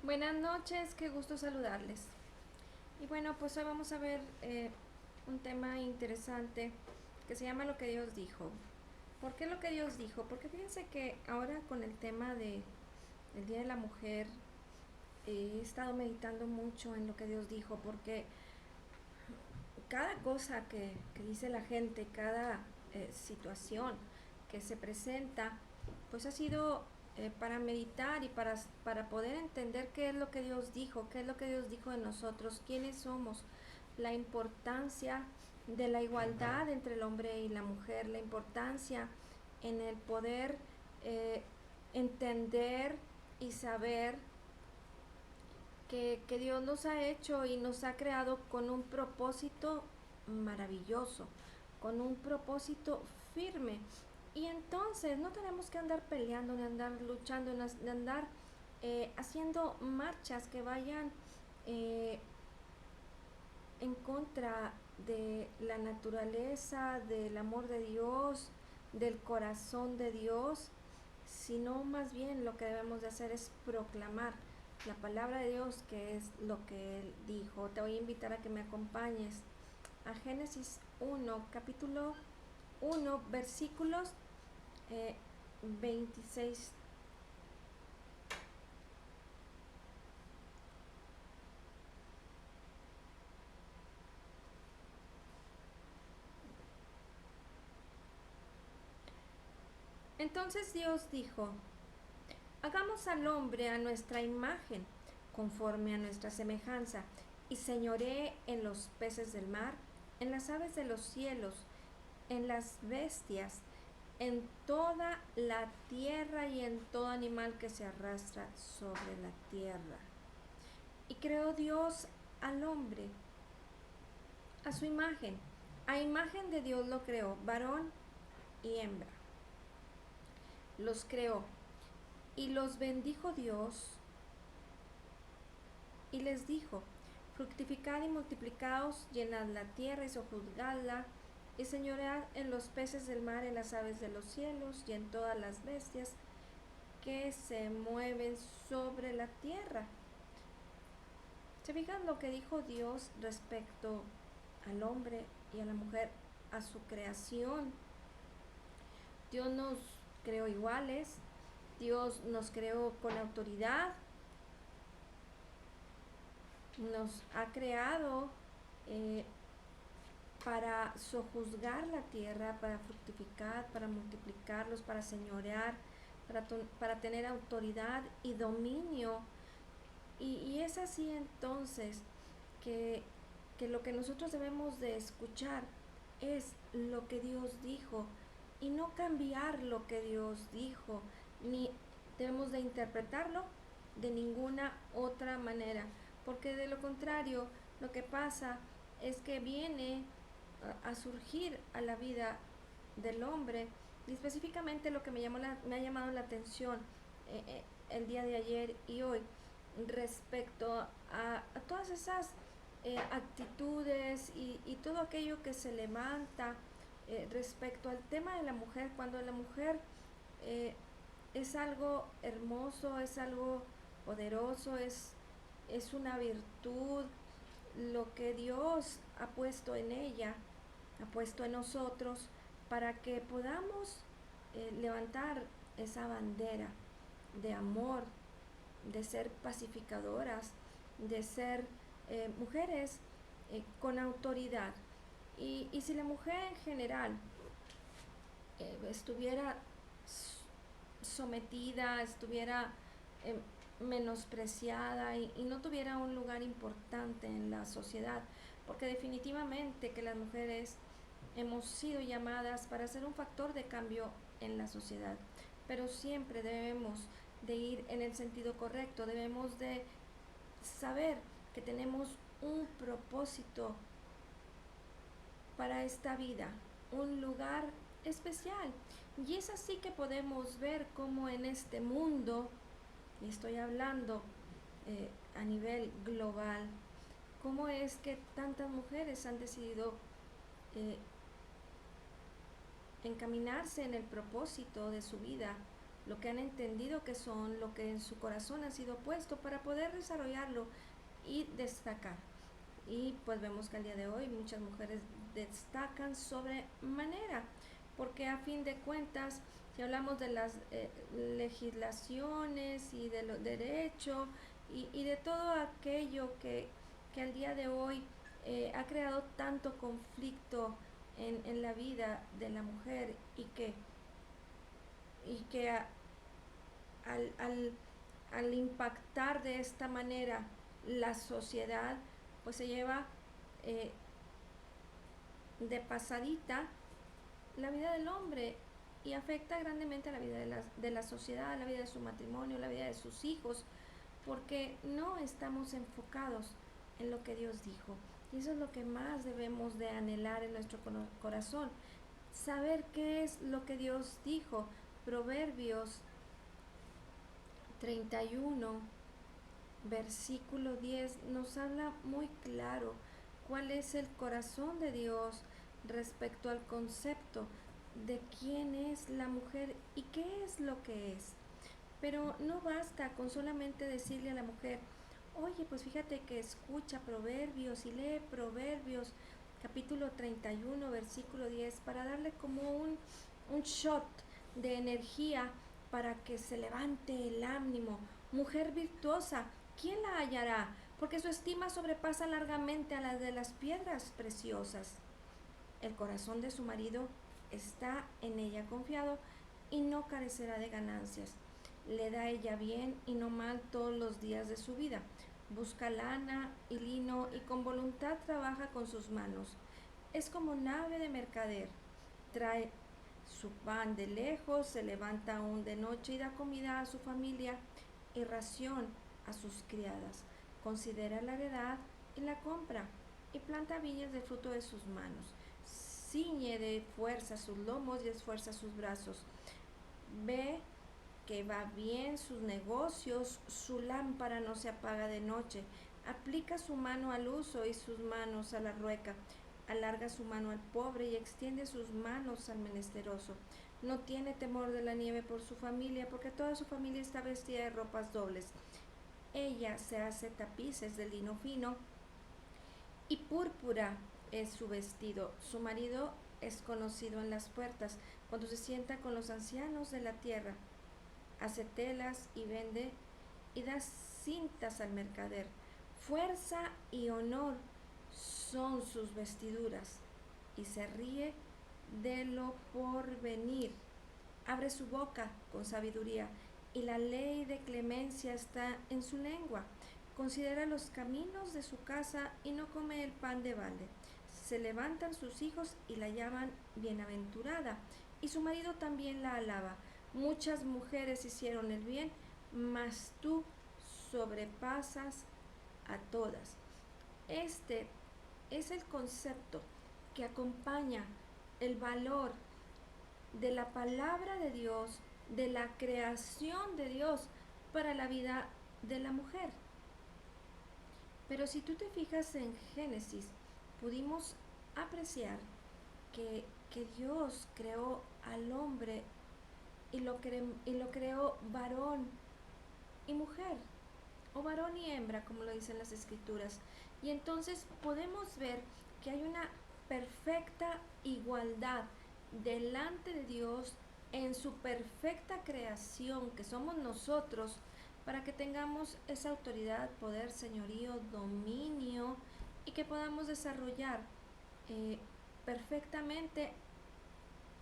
Buenas noches, qué gusto saludarles. Y bueno, pues hoy vamos a ver un tema interesante que se llama lo que Dios dijo. ¿Por qué lo que Dios dijo? Porque fíjense que ahora con el tema del Día de la Mujer he estado meditando mucho en lo que Dios dijo, porque cada cosa que dice la gente, cada situación que se presenta, pues ha sido para meditar y para poder entender qué es lo que Dios dijo, qué es lo que Dios dijo de nosotros, quiénes somos, la importancia de la igualdad entre el hombre y la mujer, la importancia en el poder eh, entender y saber que Dios nos ha hecho y nos ha creado con un propósito maravilloso, con un propósito firme. Y entonces no tenemos que andar peleando, ni andar luchando, ni andar haciendo marchas que vayan eh, en contra de la naturaleza, del amor de Dios, del corazón de Dios, sino más bien lo que debemos de hacer es proclamar la palabra de Dios, que es lo que Él dijo. Te voy a invitar a que me acompañes a Génesis 1, capítulo 1, versículos 26. Entonces Dios dijo: hagamos al hombre a nuestra imagen, conforme a nuestra semejanza, y señoree en los peces del mar, en las aves de los cielos, en las bestias, en toda la tierra y en todo animal que se arrastra sobre la tierra. Y creó Dios al hombre a su imagen. A imagen de Dios lo creó, varón y hembra. Los creó y los bendijo Dios y les dijo: fructificad y multiplicaos, llenad la tierra y sojuzgadla, y señoread en los peces del mar, en las aves de los cielos y en todas las bestias que se mueven sobre la tierra. ¿Se fijan lo que dijo Dios respecto al hombre y a la mujer, a su creación? Dios nos creó iguales, Dios nos creó con autoridad, nos ha creado eh, para sojuzgar la tierra, para fructificar, para multiplicarlos, para señorear, para tener autoridad y dominio. Y es así entonces que, que lo que nosotros debemos de escuchar es lo que Dios dijo y no cambiar lo que Dios dijo, ni debemos de interpretarlo de ninguna otra manera, porque de lo contrario lo que pasa es que viene a surgir a la vida del hombre, y específicamente lo que me ha llamado la atención el día de ayer y hoy respecto a todas esas actitudes y todo aquello que se levanta respecto al tema de la mujer, cuando la mujer eh, es algo hermoso, es algo poderoso, es una virtud, lo que Dios ha puesto en ella, ha puesto en nosotros, para que podamos levantar esa bandera de amor, de ser pacificadoras, de ser mujeres con autoridad. Y si la mujer en general estuviera sometida, estuviera eh, menospreciada y no tuviera un lugar importante en la sociedad, porque definitivamente que las mujeres hemos sido llamadas para ser un factor de cambio en la sociedad, pero siempre debemos de ir en el sentido correcto, debemos de saber que tenemos un propósito para esta vida, un lugar especial. Y es así que podemos ver cómo en este mundo, y estoy hablando a nivel global, cómo es que tantas mujeres han decidido encaminarse en el propósito de su vida lo que han entendido que son, lo que en su corazón ha sido puesto para poder desarrollarlo y destacar. Y pues vemos que al día de hoy muchas mujeres destacan sobremanera, porque a fin de cuentas, si hablamos de las legislaciones y de los derechos y de todo aquello que al día de hoy ha creado tanto conflicto en la vida de la mujer y que al, al, al impactar de esta manera la sociedad, pues se lleva eh, de pasadita la vida del hombre y afecta grandemente a la vida de la sociedad, a la vida de su matrimonio, a la vida de sus hijos, porque no estamos enfocados en lo que Dios dijo. Y eso es lo que más debemos de anhelar en nuestro corazón, saber qué es lo que Dios dijo. Proverbios 31, versículo 10, nos habla muy claro cuál es el corazón de Dios respecto al concepto de quién es la mujer y qué es lo que es. Pero no basta con solamente decirle a la mujer, oye, pues fíjate que escucha Proverbios y lee Proverbios capítulo 31, versículo 10, para darle como un shot de energía para que se levante el ánimo. Mujer virtuosa, ¿quién la hallará? Porque su estima sobrepasa largamente a la de las piedras preciosas. El corazón de su marido está en ella confiado y no carecerá de ganancias. Le da ella bien y no mal todos los días de su vida. Busca lana y lino y con voluntad trabaja con sus manos. Es como nave de mercader. Trae su pan de lejos, se levanta aún de noche y da comida a su familia y ración a sus criadas. Considera la heredad y la compra y planta viñas de fruto de sus manos. Ciñe de fuerza sus lomos y esfuerza sus brazos. Ve que va bien sus negocios, su lámpara no se apaga de noche. Aplica su mano al uso y sus manos a la rueca. Alarga su mano al pobre y extiende sus manos al menesteroso. No tiene temor de la nieve por su familia, porque toda su familia está vestida de ropas dobles. Ella se hace tapices de lino fino y púrpura es su vestido. Su marido es conocido en las puertas, cuando se sienta con los ancianos de la tierra. Hace telas y vende y da cintas al mercader. Fuerza y honor son sus vestiduras y se ríe de lo por venir. Abre su boca con sabiduría y la ley de clemencia está en su lengua. Considera los caminos de su casa y no come el pan de balde. Se levantan sus hijos y la llaman bienaventurada, y su marido también la alaba. Muchas mujeres hicieron el bien, mas tú sobrepasas a todas. Este es el concepto que acompaña el valor de la palabra de Dios, de la creación de Dios para la vida de la mujer. Pero si tú te fijas en Génesis, pudimos apreciar que Dios creó al hombre y lo creó varón y mujer, o varón y hembra, como lo dicen las escrituras. Y entonces podemos ver que hay una perfecta igualdad delante de Dios en su perfecta creación, que somos nosotros, para que tengamos esa autoridad, poder, señorío, dominio y que podamos desarrollar eh, perfectamente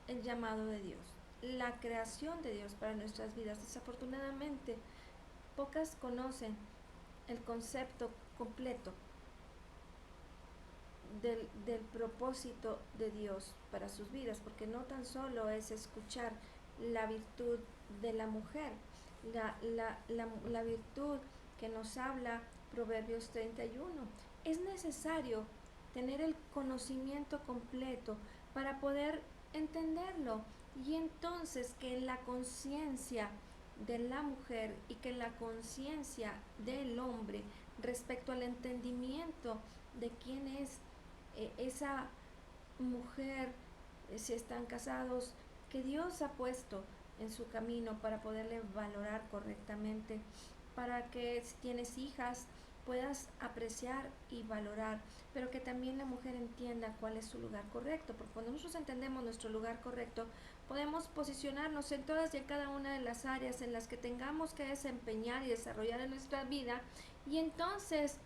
el llamado de Dios, la creación de Dios para nuestras vidas. Desafortunadamente, pocas conocen el concepto completo del propósito de Dios para sus vidas, porque no tan solo es escuchar la virtud de la mujer, la virtud que nos habla Proverbios 31. Es necesario tener el conocimiento completo para poder entenderlo, y entonces que la conciencia de la mujer y que la conciencia del hombre respecto al entendimiento de quién es esa mujer, si están casados, que Dios ha puesto en su camino, para poderle valorar correctamente, para que si tienes hijas puedas apreciar y valorar, pero que también la mujer entienda cuál es su lugar correcto, porque cuando nosotros entendemos nuestro lugar correcto, podemos posicionarnos en todas y en cada una de las áreas en las que tengamos que desempeñar y desarrollar en nuestra vida, y entonces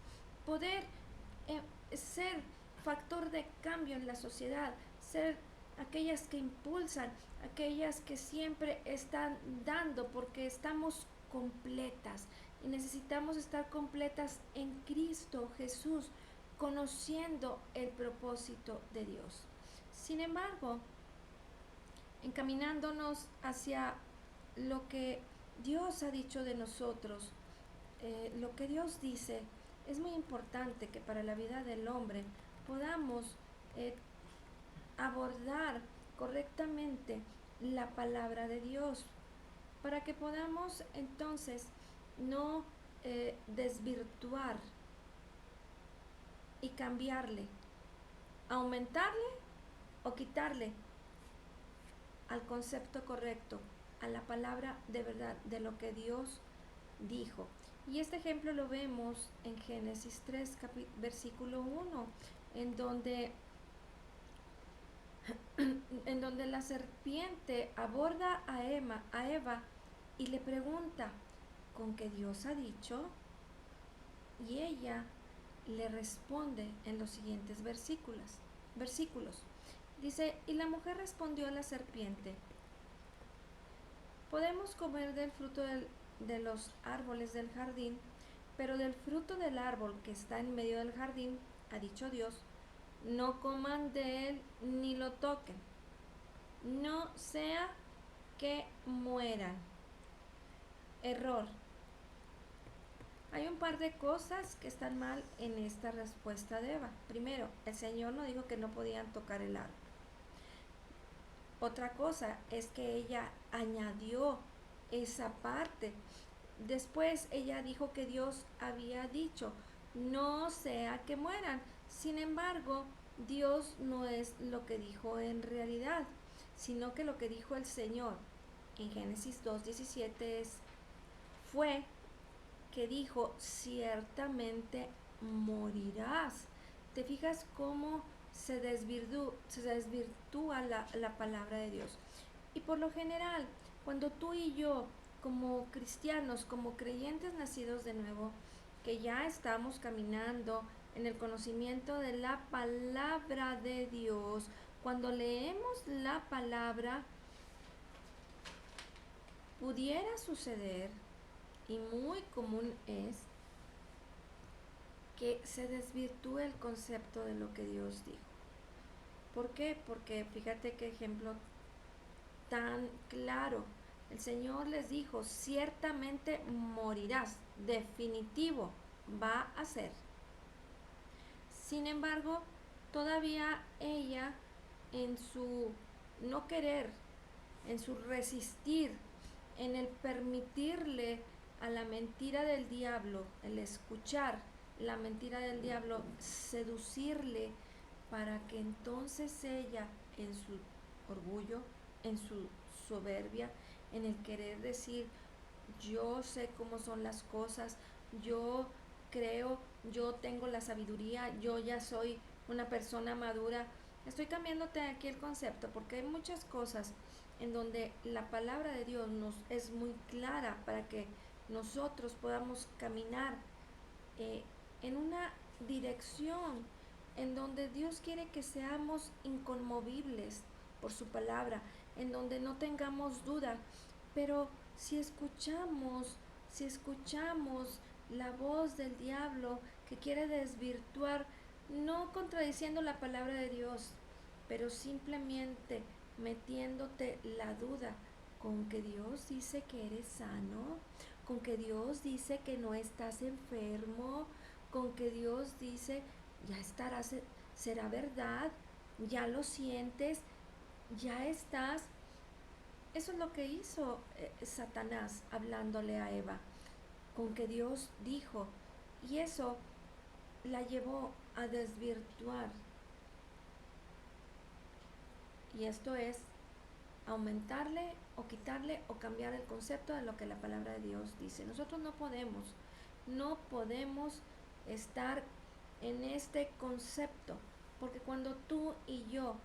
poder ser factor de cambio en la sociedad, ser aquellas que impulsan, aquellas que siempre están dando, porque estamos completas y necesitamos estar completas en Cristo Jesús, conociendo el propósito de Dios. Sin embargo, encaminándonos hacia lo que Dios ha dicho de nosotros, lo que Dios dice, es muy importante que para la vida del hombre podamos eh, abordar correctamente la palabra de Dios, para que podamos entonces no desvirtuar y cambiarle, aumentarle o quitarle al concepto correcto, a la palabra de verdad, de lo que Dios dijo. Y este ejemplo lo vemos en Génesis 3, versículo 1, en donde, en donde la serpiente aborda a Eva y le pregunta, ¿con qué Dios ha dicho? Y ella le responde en los siguientes versículos. Dice, y la mujer respondió a la serpiente, podemos comer del fruto de los árboles del jardín, pero del fruto del árbol que está en medio del jardín, ha dicho Dios, no coman de él ni lo toquen, no sea que mueran. Error. Hay un par de cosas que están mal en esta respuesta de Eva. Primero, el Señor no dijo que no podían tocar el árbol. Otra cosa es que ella añadió esa parte. Después ella dijo que Dios había dicho, no sea que mueran. Sin embargo, Dios no es lo que dijo en realidad, sino que lo que dijo el Señor en Génesis 2:17 fue que dijo, ciertamente morirás. ¿Te fijas cómo se desvirtúa la palabra de Dios? Y por lo general, cuando tú y yo, como cristianos, como creyentes nacidos de nuevo, que ya estamos caminando en el conocimiento de la palabra de Dios, cuando leemos la palabra, pudiera suceder, y muy común es, que se desvirtúe el concepto de lo que Dios dijo. ¿Por qué? Porque fíjate qué ejemplo tan claro. El Señor les dijo, ciertamente morirás, definitivo, va a ser. Sin embargo, todavía ella, en su no querer, en su resistir, en el permitirle a la mentira del diablo, el escuchar la mentira del diablo, seducirle para que entonces ella, en su orgullo, en su soberbia, en el querer decir, yo sé cómo son las cosas, yo creo, yo tengo la sabiduría, yo ya soy una persona madura. Estoy cambiándote aquí el concepto porque hay muchas cosas en donde la palabra de Dios nos es muy clara para que nosotros podamos caminar en una dirección en donde Dios quiere que seamos inconmovibles por su palabra, en donde no tengamos duda. Pero si escuchamos la voz del diablo que quiere desvirtuar, no contradiciendo la palabra de Dios, pero simplemente metiéndote la duda, con que Dios dice que eres sano, con que Dios dice que no estás enfermo, con que Dios dice ya estarás, será verdad, ya lo sientes, ya estás. Eso es lo que hizo Satanás hablándole a Eva, con que Dios dijo, y eso la llevó a desvirtuar. Y esto es aumentarle o quitarle o cambiar el concepto de lo que la palabra de Dios dice. Nosotros no podemos estar en este concepto, porque cuando tú y yo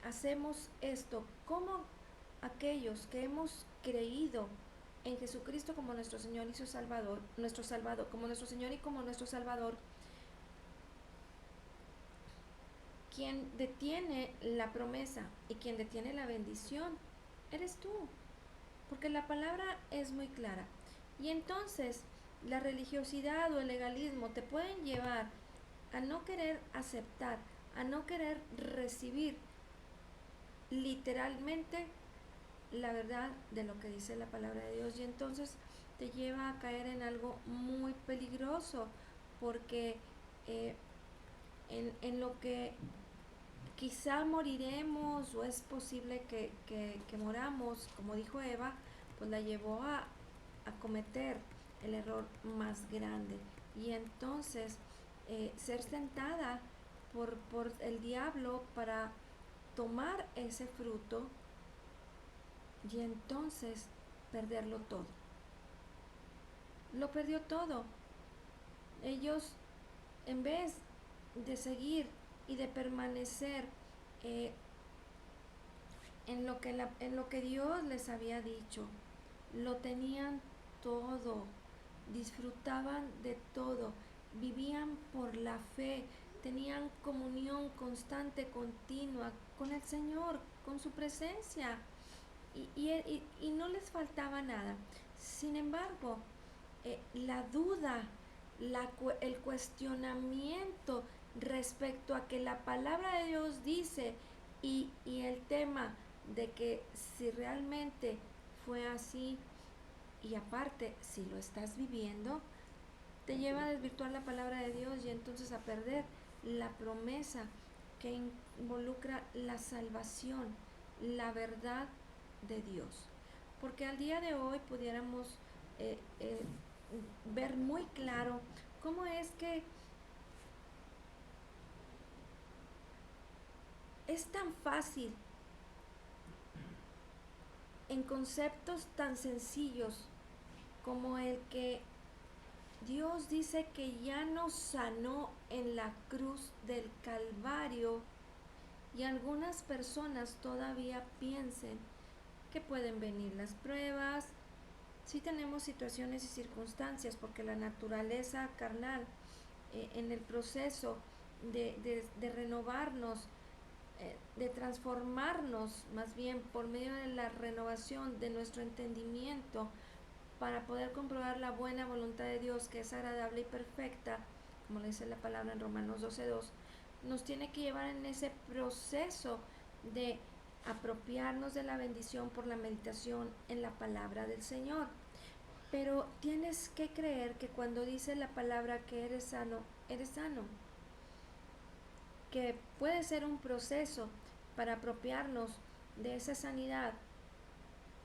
hacemos esto, como aquellos que hemos creído en Jesucristo como nuestro Señor y su Salvador, como nuestro Señor y como nuestro Salvador, quien detiene la promesa y quien detiene la bendición, eres tú, porque la palabra es muy clara. Y entonces la religiosidad o el legalismo te pueden llevar a no querer aceptar, a no querer recibir literalmente la verdad de lo que dice la palabra de Dios, y entonces te lleva a caer en algo muy peligroso, porque eh, en lo que quizá moriremos o es posible que moramos, como dijo Eva, pues la llevó a cometer el error más grande, y entonces ser tentada por el diablo para tomar ese fruto y entonces perderlo todo. Lo perdió todo. Ellos, en vez de seguir y de permanecer eh, en lo que Dios les había dicho, lo tenían todo, disfrutaban de todo, vivían por la fe, tenían comunión constante, continua con el Señor, con su presencia, y no les faltaba nada. Sin embargo, la duda, el cuestionamiento respecto a que la palabra de Dios dice, y el tema de que si realmente fue así, y aparte si lo estás viviendo, te lleva a desvirtuar la palabra de Dios y entonces a perder la promesa que involucra la salvación, la verdad de Dios. Porque al día de hoy pudiéramos eh, eh, ver muy claro cómo es que es tan fácil en conceptos tan sencillos como el que Dios dice que ya nos sanó en la cruz del Calvario, y algunas personas todavía piensen que pueden venir las pruebas. Sí tenemos situaciones y circunstancias, porque la naturaleza carnal, en el proceso de renovarnos, de transformarnos más bien por medio de la renovación de nuestro entendimiento, para poder comprobar la buena voluntad de Dios, que es agradable y perfecta, como le dice la palabra en Romanos 12:2, nos tiene que llevar en ese proceso de apropiarnos de la bendición por la meditación en la palabra del Señor. Pero tienes que creer que cuando dice la palabra que eres sano, eres sano. Que puede ser un proceso para apropiarnos de esa sanidad,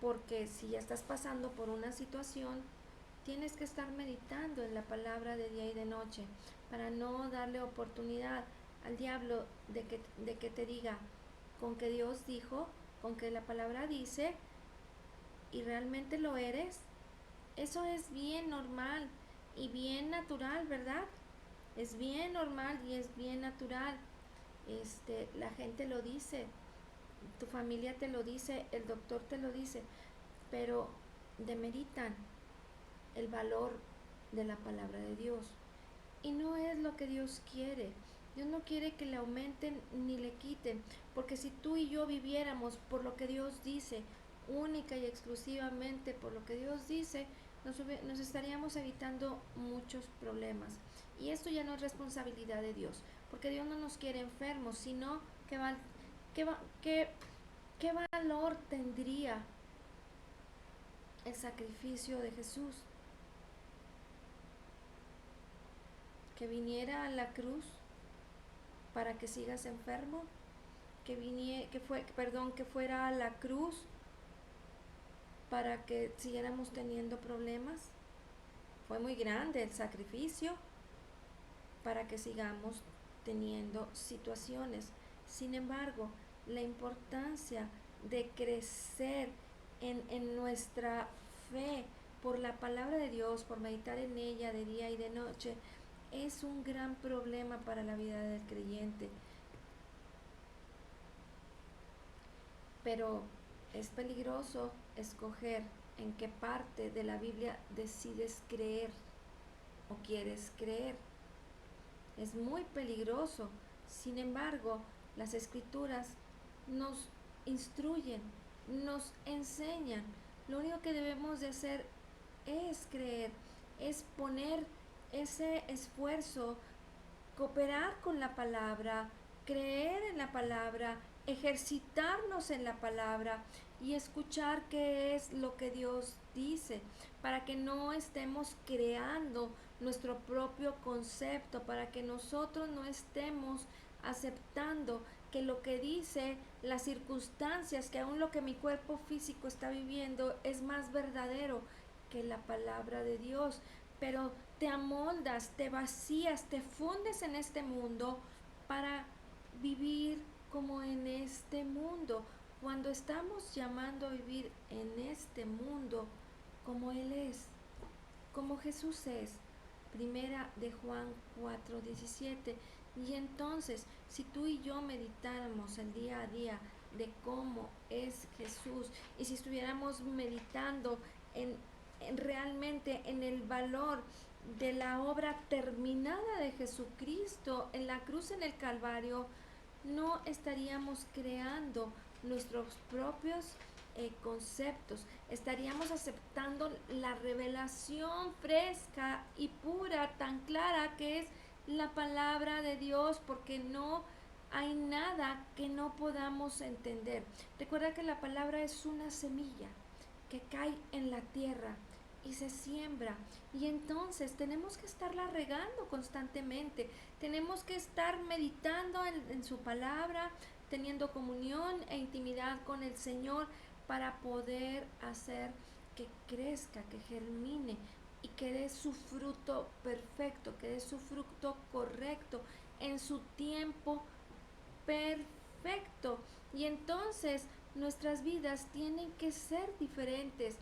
porque si ya estás pasando por una situación, tienes que estar meditando en la palabra de día y de noche, para no darle oportunidad al diablo de que te diga con que Dios dijo, con que la palabra dice, y realmente lo eres. Eso es bien normal y bien natural, ¿verdad? Es bien normal y es bien natural. La gente lo dice, tu familia te lo dice, el doctor te lo dice, pero demeritan el valor de la palabra de Dios. Y no es lo que Dios quiere. Dios no quiere que le aumenten ni le quiten, porque si tú y yo viviéramos por lo que Dios dice, única y exclusivamente por lo que Dios dice, nos estaríamos evitando muchos problemas. Y esto ya no es responsabilidad de Dios, porque Dios no nos quiere enfermos, sino ¿qué valor tendría el sacrificio de Jesús? Que viniera a la cruz para que sigas enfermo, que fuera a la cruz para que siguiéramos teniendo problemas. Fue muy grande el sacrificio para que sigamos teniendo situaciones. Sin embargo, la importancia de crecer en nuestra fe por la palabra de Dios, por meditar en ella de día y de noche, es un gran problema para la vida del creyente. Pero es peligroso escoger en qué parte de la Biblia decides creer o quieres creer. Es muy peligroso. Sin embargo, las escrituras nos instruyen, nos enseñan. Lo único que debemos de hacer es creer, es poner ese esfuerzo, cooperar con la palabra, creer en la palabra, ejercitarnos en la palabra y escuchar qué es lo que Dios dice, para que no estemos creando nuestro propio concepto, para que nosotros no estemos aceptando que lo que dice las circunstancias, que aún lo que mi cuerpo físico está viviendo es más verdadero que la palabra de Dios. Pero te amoldas, te vacías, te fundes en este mundo para vivir como en este mundo. Cuando estamos llamando a vivir en este mundo como Él es, como Jesús es. Primera de Juan 4:17. Y entonces, si tú y yo meditáramos el día a día de cómo es Jesús, y si estuviéramos meditando realmente en el valor de la obra terminada de Jesucristo en la cruz, en el Calvario, no estaríamos creando nuestros propios conceptos, estaríamos aceptando la revelación fresca y pura, tan clara que es la palabra de Dios, porque no hay nada que no podamos entender. Recuerda que la palabra es una semilla que cae en la tierra y se siembra, y entonces tenemos que estarla regando constantemente, tenemos que estar meditando en su palabra, teniendo comunión e intimidad con el Señor para poder hacer que crezca, que germine y que dé su fruto perfecto, que dé su fruto correcto en su tiempo perfecto. Y entonces nuestras vidas tienen que ser diferentes.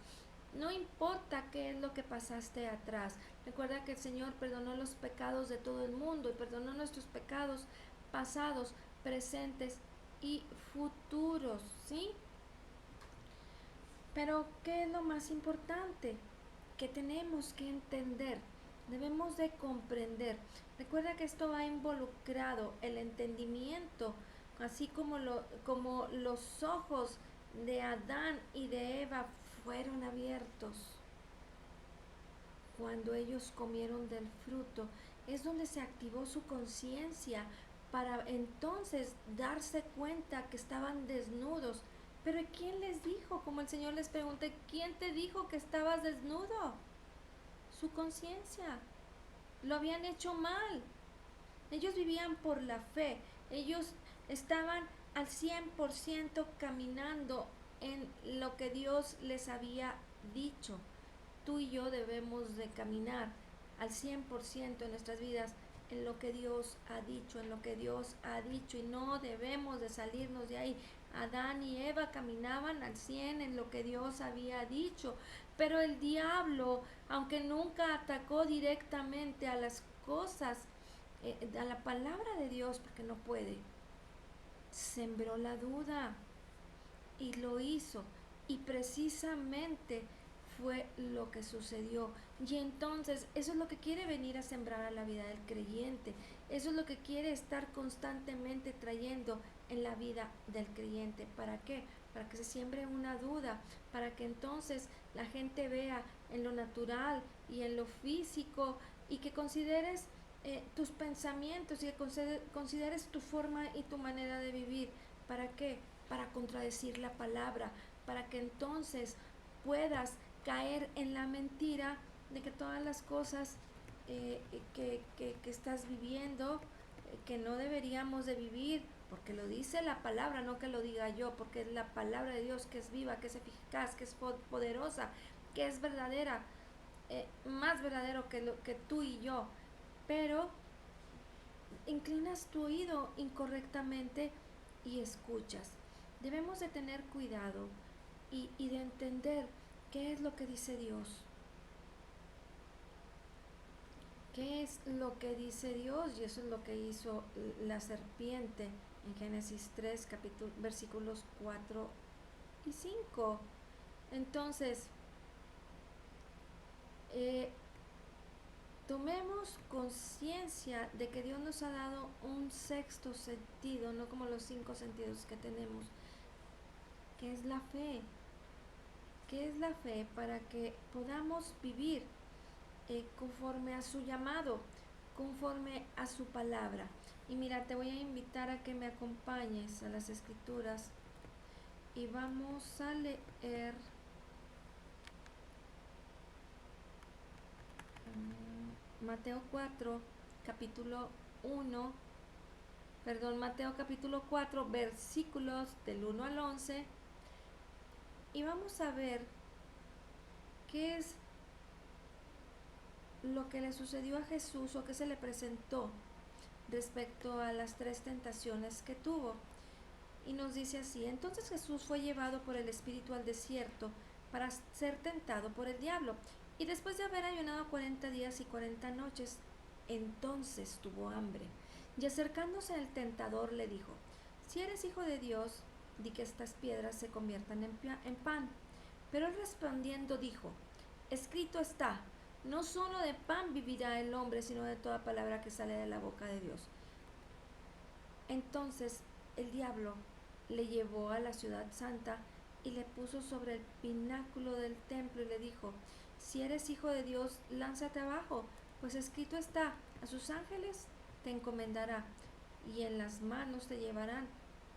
No importa qué es lo que pasaste atrás. Recuerda que el Señor perdonó los pecados de todo el mundo y perdonó nuestros pecados pasados, presentes y futuros, ¿sí? Pero ¿qué es lo más importante? Que tenemos que entender, debemos de comprender. Recuerda que esto ha involucrado el entendimiento, así como los ojos de Adán y de Eva fueron abiertos cuando ellos comieron del fruto. Es donde se activó su conciencia para entonces darse cuenta que estaban desnudos. Pero ¿quién les dijo? Como el Señor les pregunta, ¿quién te dijo que estabas desnudo? Su conciencia. Lo habían hecho mal. Ellos vivían por la fe. Ellos estaban al 100% caminando en lo que Dios les había dicho. Tú y yo debemos de caminar al 100% en nuestras vidas en lo que Dios ha dicho, en lo que Dios ha dicho, y no debemos de salirnos de ahí. Adán y Eva caminaban al 100 en lo que Dios había dicho, pero el diablo, aunque nunca atacó directamente a las cosas, a la palabra de Dios, porque no puede, sembró la duda y lo hizo, y precisamente fue lo que sucedió. Y entonces eso es lo que quiere venir a sembrar a la vida del creyente, eso es lo que quiere estar constantemente trayendo en la vida del creyente. ¿Para qué? Para que se siembre una duda, para que entonces la gente vea en lo natural y en lo físico, y que consideres tus pensamientos, y que consideres tu forma y tu manera de vivir. ¿Para qué? Para contradecir la palabra, para que entonces puedas caer en la mentira de que todas las cosas que estás viviendo, que no deberíamos de vivir, porque lo dice la palabra, no que lo diga yo, porque es la palabra de Dios, que es viva, que es eficaz, que es poderosa, que es verdadera, más verdadero que tú y yo. Pero inclinas tu oído incorrectamente y escuchas. Debemos de tener cuidado y de entender qué es lo que dice Dios. ¿Qué es lo que dice Dios? Y eso es lo que hizo la serpiente en Génesis 3, versículos 4 y 5. Entonces, tomemos conciencia de que Dios nos ha dado un sexto sentido, no como los 5 sentidos que tenemos, que es la fe. ¿Qué es la fe? Para que podamos vivir conforme a su llamado, conforme a su palabra. Y mira, te voy a invitar a que me acompañes a las escrituras y vamos a leer Mateo 4, capítulo 1, Mateo capítulo 4, versículos del 1 al 11, y vamos a ver qué es lo que le sucedió a Jesús o qué se le presentó respecto a las 3 tentaciones que tuvo. Y nos dice así: entonces Jesús fue llevado por el Espíritu al desierto para ser tentado por el diablo. Y después de haber ayunado 40 días y 40 noches, entonces tuvo hambre. Y acercándose el tentador le dijo: si eres hijo de Dios, di que estas piedras se conviertan en pan. Pero él respondiendo dijo: escrito está, no solo de pan vivirá el hombre, sino de toda palabra que sale de la boca de Dios. Entonces el diablo le llevó a la ciudad santa y le puso sobre el pináculo del templo y le dijo: si eres hijo de Dios, lánzate abajo, pues escrito está, a sus ángeles te encomendará y en las manos te llevarán,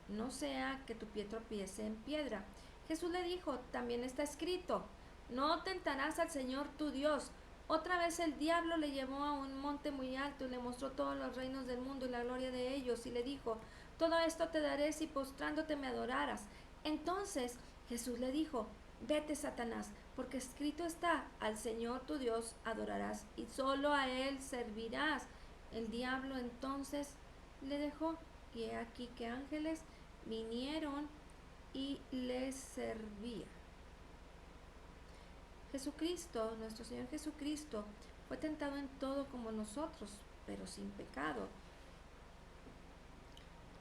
no sea que tu pie tropiece en piedra. Jesús le dijo: también está escrito, no tentarás al Señor tu Dios. Otra vez el diablo le llevó a un monte muy alto y le mostró todos los reinos del mundo y la gloria de ellos, y le dijo: todo esto te daré si postrándote me adoraras. Entonces Jesús le dijo: vete, Satanás, porque escrito está, al Señor tu Dios adorarás y solo a Él servirás. El diablo entonces le dejó, y he aquí que ángeles vinieron y les servían. Jesucristo, nuestro Señor Jesucristo, fue tentado en todo como nosotros, pero sin pecado.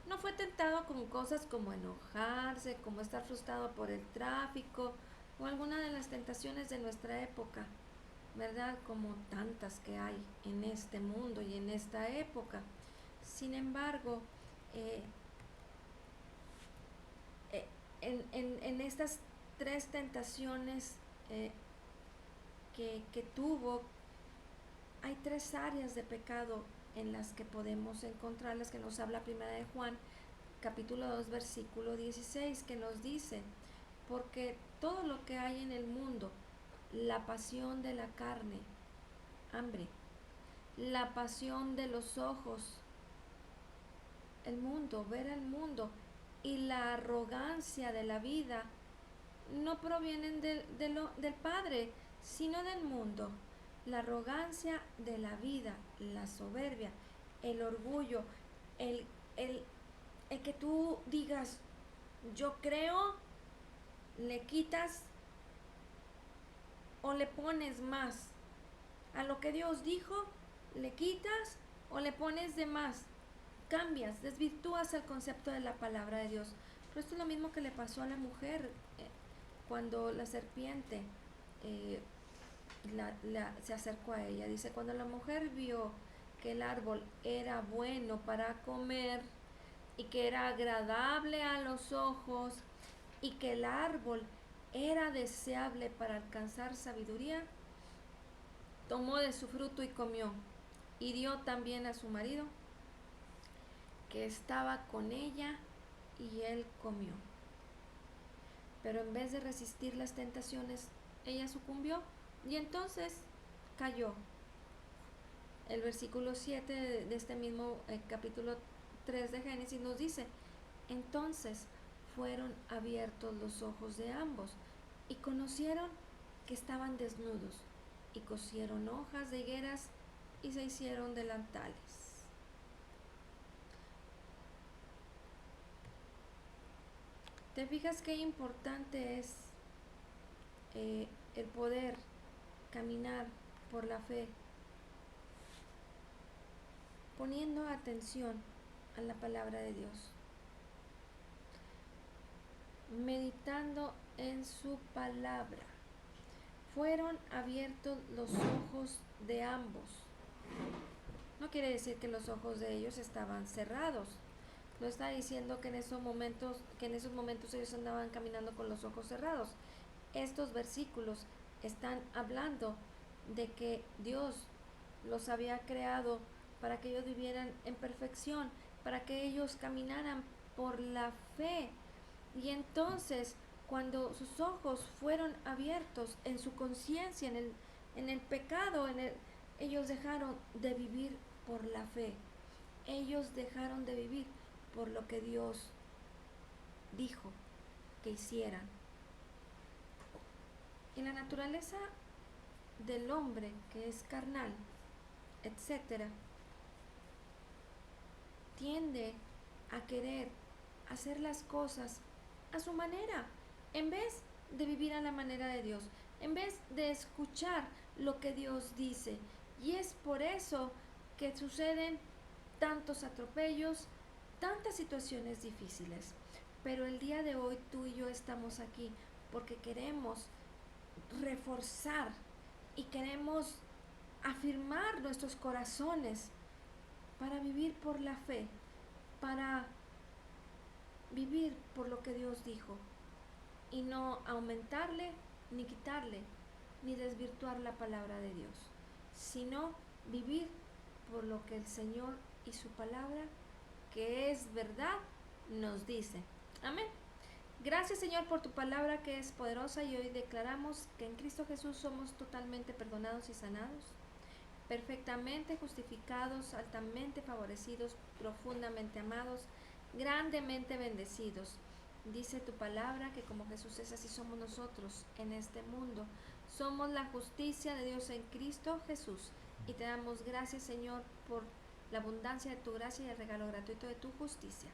No fue tentado con cosas como enojarse, como estar frustrado por el tráfico o alguna de las tentaciones de nuestra época, ¿verdad? Como tantas que hay en este mundo y en esta época. Sin embargo, en estas 3 tentaciones que tuvo, hay 3 áreas de pecado en las que podemos encontrar, las que nos habla Primera de Juan, capítulo 2, versículo 16, que nos dice: porque todo lo que hay en el mundo, la pasión de la carne, hambre, la pasión de los ojos, el mundo, ver el mundo, y la arrogancia de la vida, no provienen del Padre, sino del mundo. La arrogancia de la vida, la soberbia, el orgullo, el, el, el que tú digas yo creo, le quitas o le pones más. A lo que Dios dijo, le quitas o le pones de más. Cambias, desvirtúas el concepto de la palabra de Dios. Pero esto es lo mismo que le pasó a la mujer cuando la serpiente se acercó a ella. Dice: cuando la mujer vio que el árbol era bueno para comer y que era agradable a los ojos y que el árbol era deseable para alcanzar sabiduría, tomó de su fruto y comió, y dio también a su marido que estaba con ella, y él comió. Pero en vez de resistir las tentaciones, ella sucumbió y entonces cayó. El versículo 7 de este mismo capítulo 3 de Génesis nos dice: entonces fueron abiertos los ojos de ambos y conocieron que estaban desnudos, y cosieron hojas de higueras y se hicieron delantales. ¿Te fijas qué importante es el poder caminar por la fe, poniendo atención a la palabra de Dios, meditando en su palabra? Fueron abiertos los ojos de ambos. No quiere decir que los ojos de ellos estaban cerrados. No está diciendo que en esos momentos ellos andaban caminando con los ojos cerrados. Estos versículos están hablando de que Dios los había creado para que ellos vivieran en perfección, para que ellos caminaran por la fe. Y entonces, cuando sus ojos fueron abiertos en su conciencia, en el pecado, ellos dejaron de vivir por la fe. Ellos dejaron de vivir por lo que Dios dijo que hicieran. Y la naturaleza del hombre, que es carnal, etcétera, tiende a querer hacer las cosas a su manera, en vez de vivir a la manera de Dios, en vez de escuchar lo que Dios dice. Y es por eso que suceden tantos atropellos, tantas situaciones difíciles. Pero el día de hoy tú y yo estamos aquí porque queremos reforzar y queremos afirmar nuestros corazones para vivir por la fe, para vivir por lo que Dios dijo y no aumentarle ni quitarle ni desvirtuar la palabra de Dios, sino vivir por lo que el Señor y su palabra, que es verdad, nos dice. Amén. Gracias, Señor, por tu palabra que es poderosa, y hoy declaramos que en Cristo Jesús somos totalmente perdonados y sanados, perfectamente justificados, altamente favorecidos, profundamente amados, grandemente bendecidos. Dice tu palabra que como Jesús es, así somos nosotros en este mundo. Somos la justicia de Dios en Cristo Jesús. Y te damos gracias, Señor, por la abundancia de tu gracia y el regalo gratuito de tu justicia.